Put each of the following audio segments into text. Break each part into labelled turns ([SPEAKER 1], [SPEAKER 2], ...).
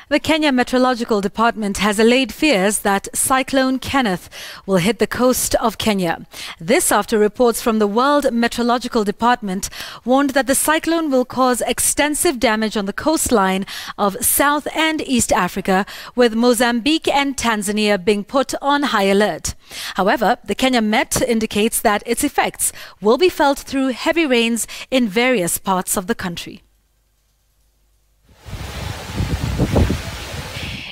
[SPEAKER 1] The Kenya Meteorological Department has allayed fears that Cyclone Kenneth will hit the coast of Kenya. This after reports from the World Meteorological Department warned that the cyclone will cause extensive damage on the coastline of South and East Africa, with Mozambique and Tanzania being put on high alert. However, the Kenya Met indicates that its effects will be felt through heavy rains in various parts of the country.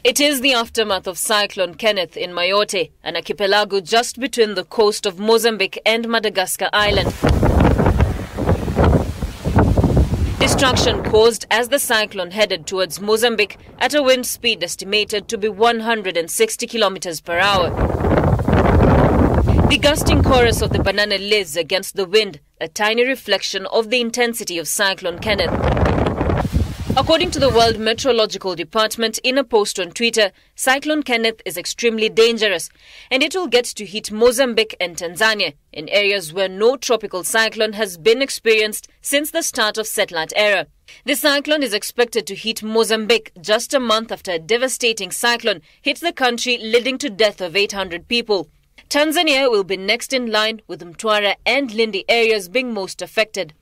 [SPEAKER 2] It is the aftermath of Cyclone Kenneth in Mayotte, an archipelago just between the coast of Mozambique and Madagascar Island. Destruction caused as the cyclone headed towards Mozambique at a wind speed estimated to be 160 kilometers per hour. The gusting chorus of the banana leaves against the wind, a tiny reflection of the intensity of Cyclone Kenneth. According to the World Meteorological Department, in a post on Twitter, Cyclone Kenneth is extremely dangerous and it will get to hit Mozambique and Tanzania, in areas where no tropical cyclone has been experienced since the start of satellite era. The cyclone is expected to hit Mozambique just a month after a devastating cyclone hit the country, leading to death of 800 people. Tanzania will be next in line, with Mtwara and Lindi areas being most affected.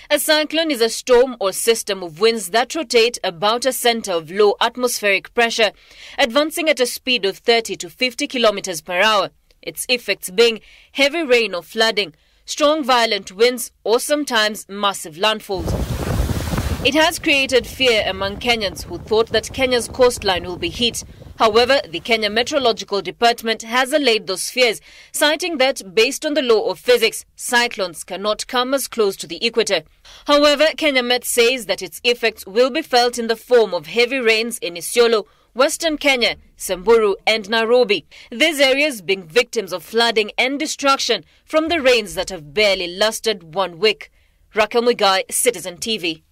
[SPEAKER 2] A cyclone is a storm or system of winds that rotate about a center of low atmospheric pressure, advancing at a speed of 30 to 50 kilometers per hour. Its effects being heavy rain or flooding, strong violent winds, or sometimes massive landfalls. It has created fear among Kenyans who thought that Kenya's coastline will be hit. However, the Kenya Meteorological Department has allayed those fears, citing that based on the law of physics, cyclones cannot come as close to the equator. However, Kenya Met says that its effects will be felt in the form of heavy rains in Isiolo, Western Kenya, Samburu and Nairobi. These areas being victims of flooding and destruction from the rains that have barely lasted 1 week. Rakamwigai, Citizen TV.